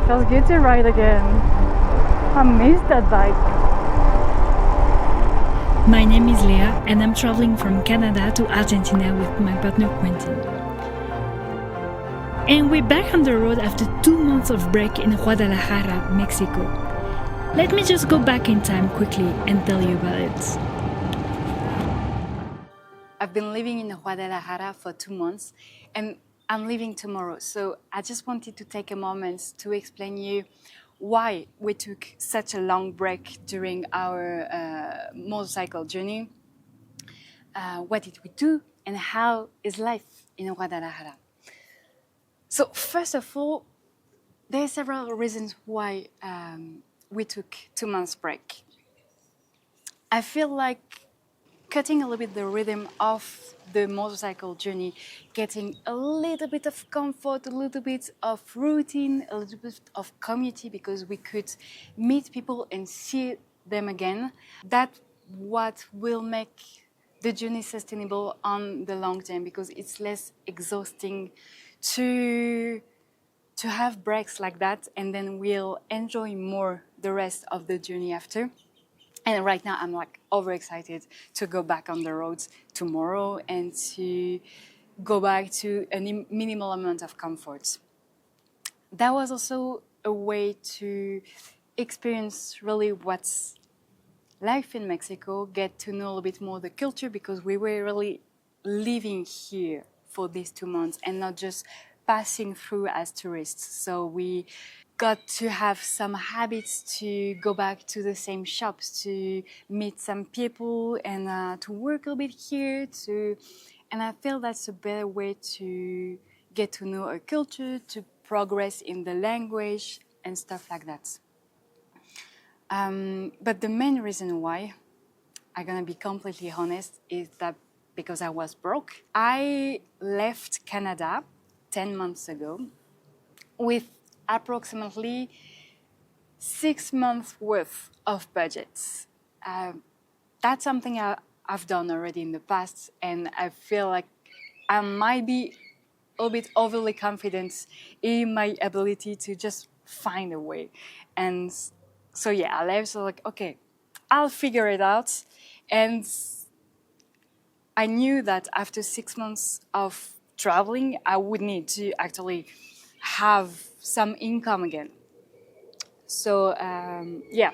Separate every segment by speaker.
Speaker 1: feels good to ride again. I miss that bike.
Speaker 2: My name is Leah and I'm traveling from Canada to Argentina with my partner Quentin. And we're back on the road after 2 months of break in Guadalajara, Mexico. Let me just go back in time quickly and tell you about it.
Speaker 3: I've been living in Guadalajara for 2 months and I'm leaving tomorrow. So I just wanted to take a moment to explain you why we took such a long break during our motorcycle journey. What did we do and how is life in Guadalajara? So first of all, there are several reasons why we took 2 months break. I feel like cutting a little bit the rhythm of the motorcycle journey, getting a little bit of comfort, a little bit of routine, a little bit of community, because we could meet people and see them again. That's what will make the journey sustainable on the long term, because it's less exhausting to have breaks like that, and then we'll enjoy more the rest of the journey after. And right now I'm like overexcited to go back on the roads tomorrow and to go back to a minimal amount of comfort. That was also a way to experience really what's life in Mexico, get to know a little bit more the culture, because we were really living here for these 2 months and not just passing through as tourists. So we got to have some habits, to go back to the same shops, to meet some people, and to work a little bit here. And I feel that's a better way to get to know a culture, to progress in the language and stuff like that. But the main reason why, I'm gonna be completely honest, is that because I was broke. I left Canada 10 months ago with approximately 6 months worth of budgets. That's something I've done already in the past, and I feel like I might be a bit overly confident in my ability to just find a way. And so yeah, I left, so like, okay, I'll figure it out. And I knew that after 6 months of traveling, I would need to actually have some income again. So yeah,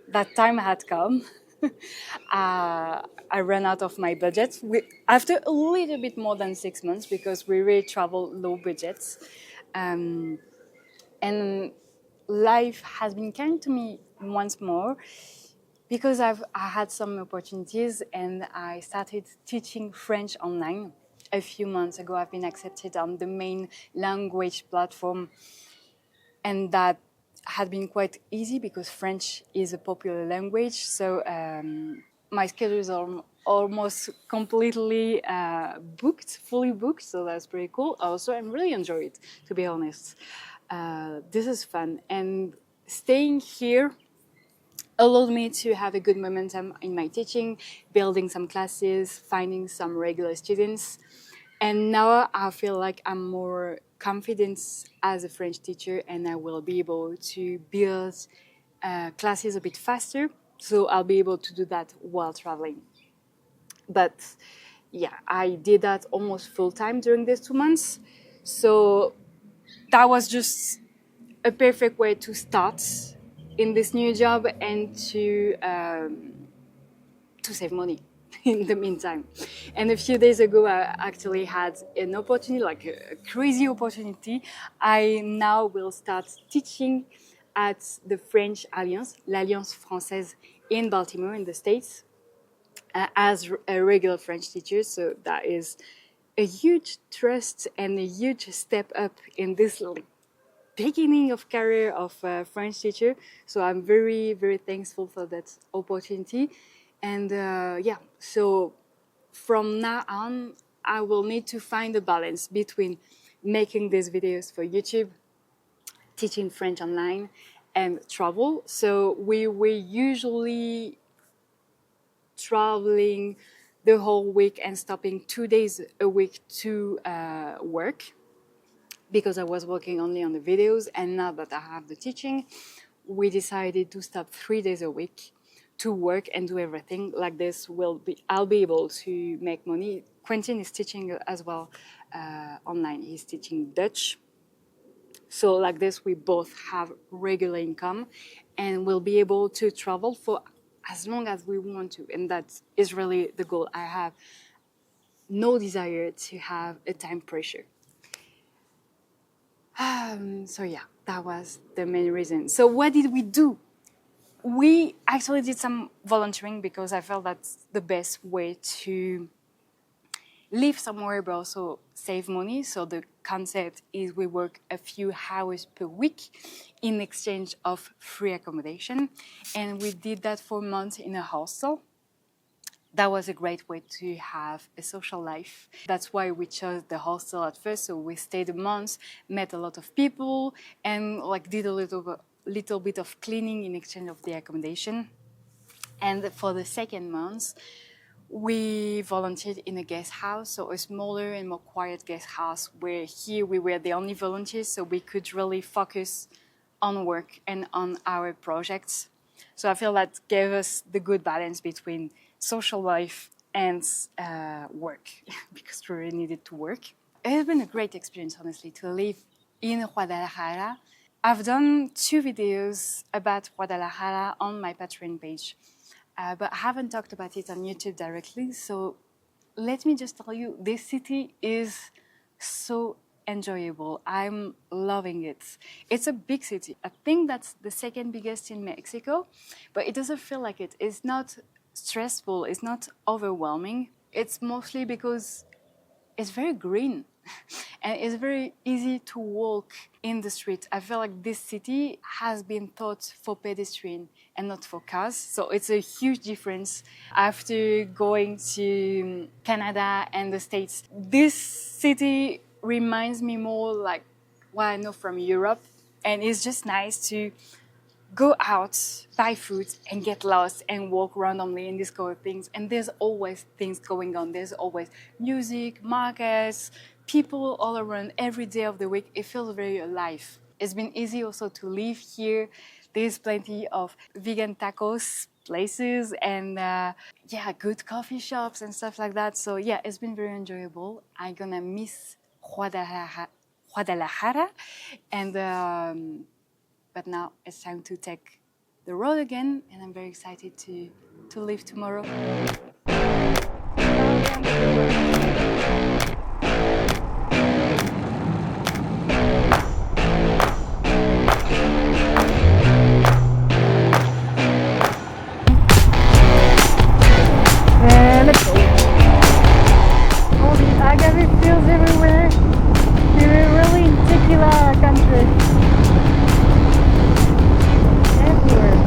Speaker 3: that time had come. I ran out of my budget after a little bit more than 6 months, because we really travel low budgets. And life has been kind to me once more, because I had some opportunities and I started teaching French online. A few months ago, I've been accepted on the main language platform, and that had been quite easy because French is a popular language. So my schedules are almost completely booked, fully booked. So that's pretty cool. Also, I'm really enjoying it, to be honest. This is fun. And staying here allowed me to have a good momentum in my teaching, building some classes, finding some regular students. And now I feel like I'm more confident as a French teacher, and I will be able to build classes a bit faster. So I'll be able to do that while traveling. But yeah, I did that almost full time during these 2 months. So that was just a perfect way to start in this new job and to save money in the meantime. And a few days ago, I actually had an opportunity, like a crazy opportunity. I now will start teaching at the French Alliance, l'Alliance Française in Baltimore in the States, as a regular French teacher. So that is a huge trust and a huge step up in this beginning of career of a French teacher. So I'm very, very thankful for that opportunity. And yeah, so from now on, I will need to find a balance between making these videos for YouTube, teaching French online, and travel. So we were usually traveling the whole week and stopping 2 days a week to work. because I was working only on the videos, and now that I have the teaching, we decided to stop 3 days a week to work and do everything. Like this, I'll be able to make money. Quentin is teaching as well online. He's teaching Dutch. So like this, we both have regular income and we'll be able to travel for as long as we want to. And that is really the goal. I have no desire to have a time pressure. So yeah, that was the main reason. So what did we do? We actually did some volunteering because I felt that's the best way to live somewhere but also save money. So the concept is we work a few hours per week in exchange of free accommodation. And we did that for months in a hostel. That was a great way to have a social life. That's why we chose the hostel at first. So we stayed a month, met a lot of people, and like did a little bit of cleaning in exchange of the accommodation. And for the second month, we volunteered in a guest house, so a smaller and more quiet guest house where here we were the only volunteers, so we could really focus on work and on our projects. So I feel that gave us the good balance between social life and work, because we really needed to work. It has been a great experience, honestly, to live in Guadalajara. I've done 2 videos about Guadalajara on my Patreon page, but I haven't talked about it on YouTube directly. So let me just tell you, this city is so enjoyable. I'm loving it. It's a big city. I think that's the second biggest in Mexico, but it doesn't feel like it. It's not stressful. It's not overwhelming. It's mostly because it's very green and it's very easy to walk in the street. I feel like this city has been thought for pedestrians and not for cars. So it's a huge difference after going to Canada and the States. This city reminds me more like what I know from Europe, and it's just nice to go out, buy food, and get lost and walk randomly and discover things. And there's always things going on. There's always music, markets, people all around every day of the week. It feels very alive. It's been easy also to live here. There's plenty of vegan tacos places and good coffee shops and stuff like that. So yeah, it's been very enjoyable. I'm gonna miss Guadalajara, and but now it's time to take the road again, and I'm very excited to leave tomorrow.
Speaker 1: Let's go. All the agave fields everywhere. We're really in tequila country. Everywhere.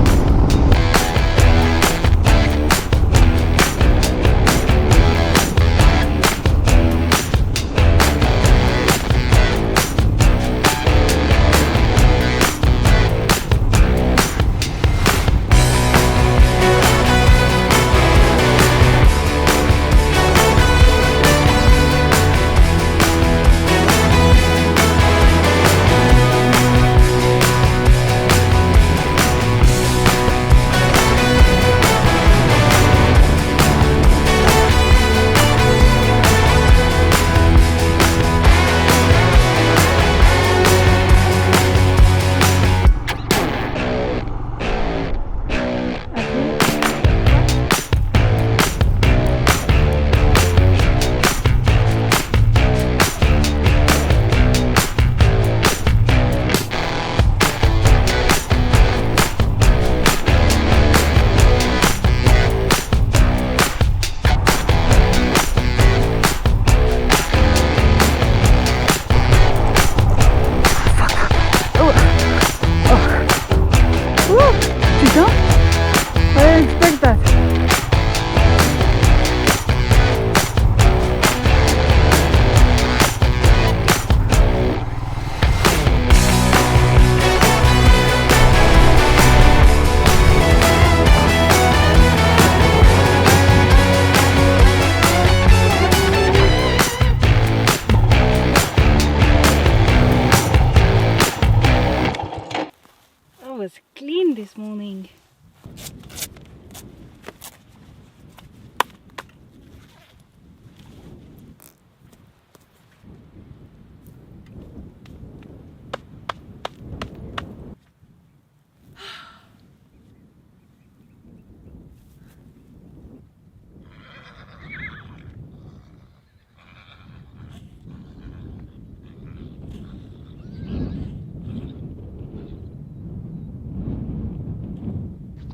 Speaker 2: was clean this morning.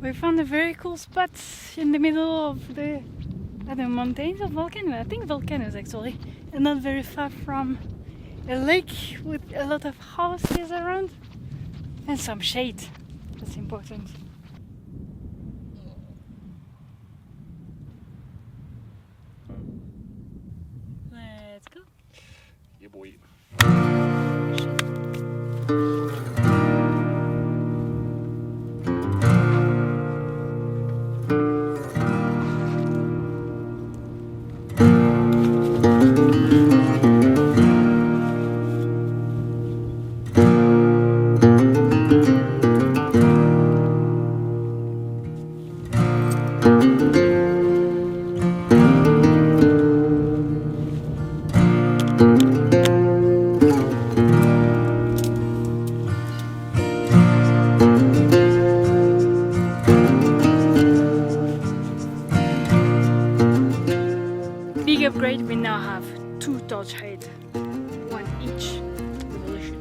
Speaker 2: We found a very cool spot in the middle of the mountains of Volcano. I think volcanoes actually, and not very far from a lake with a lot of houses around and some shade. That's important. Let's go.
Speaker 4: Yeah, boy.
Speaker 2: Big upgrade, we now have 2 torch heads, 1 each. Revolution.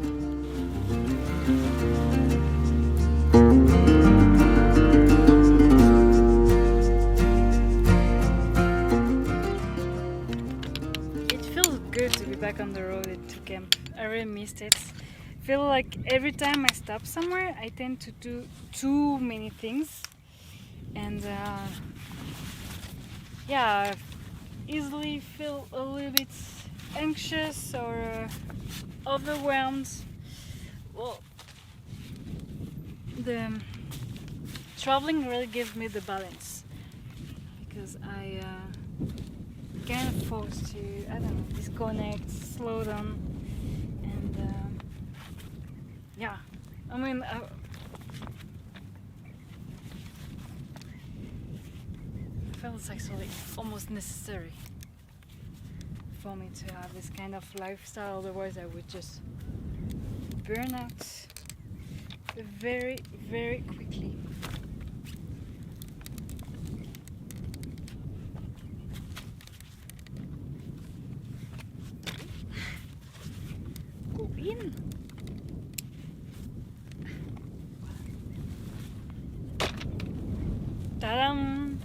Speaker 2: It feels good to be back on the road and to camp. I really missed it. I feel like every time I stop somewhere I tend to do too many things, and yeah, easily feel a little bit anxious or overwhelmed. Well, the traveling really gives me the balance, because I kind of forced to, I don't know, disconnect, slow down, and yeah, I mean, I felt it's actually almost necessary for me to have this kind of lifestyle, otherwise I would just burn out very, very quickly. Go in! Ta-dam!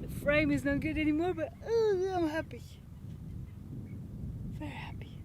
Speaker 2: The frame is not good anymore, but I'm happy. Very happy.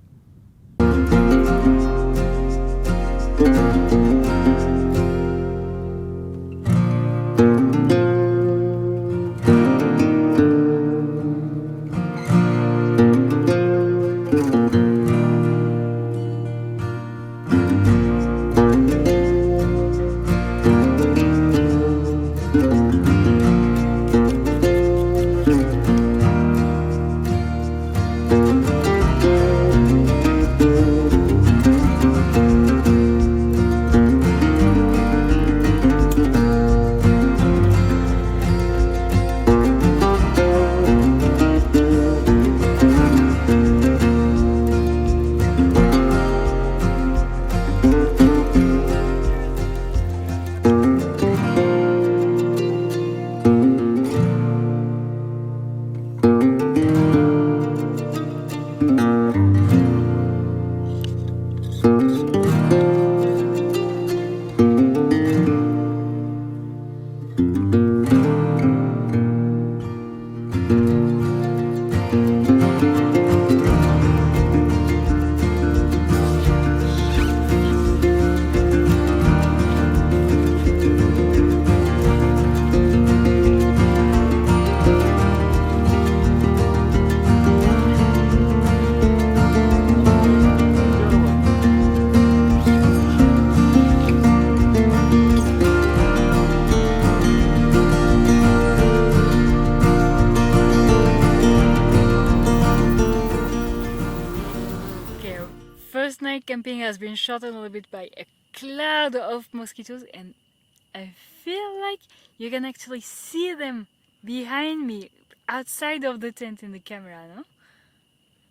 Speaker 2: first night camping has been shot a little bit by a cloud of mosquitoes, and I feel like you can actually see them behind me outside of the tent in the camera, no?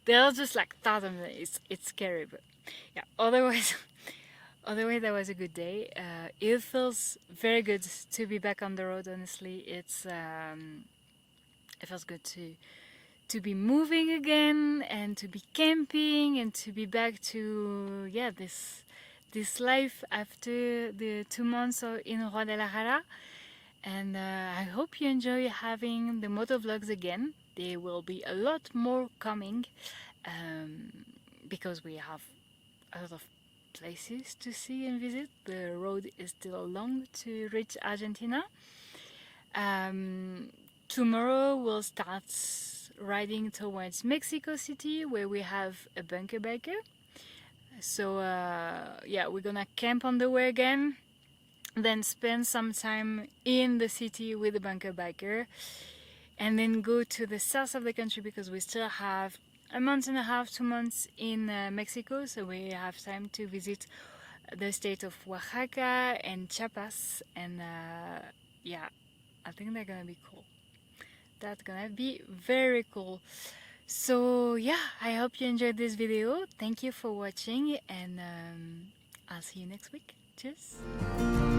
Speaker 2: They're just like thousands. It's scary, but yeah, otherwise otherwise that was a good day. It feels very good to be back on the road, honestly. It feels good to be moving again and to be camping and to be back to this life after the 2 months in Guadalajara. And I hope you enjoy having the moto vlogs again. There will be a lot more coming because we have a lot of places to see and visit. The road is still long to reach Argentina. Tomorrow we'll start riding towards Mexico City, where we have a bunker biker. So yeah, we're gonna camp on the way again, then spend some time in the city with the bunker biker, and then go to the south of the country because we still have a month and a half, 2 months in Mexico, so we have time to visit the state of Oaxaca and Chiapas, and yeah, I think they're gonna be cool. That's gonna be very cool. So yeah, I hope you enjoyed this video. Thank you for watching, and I'll see you next week. Cheers!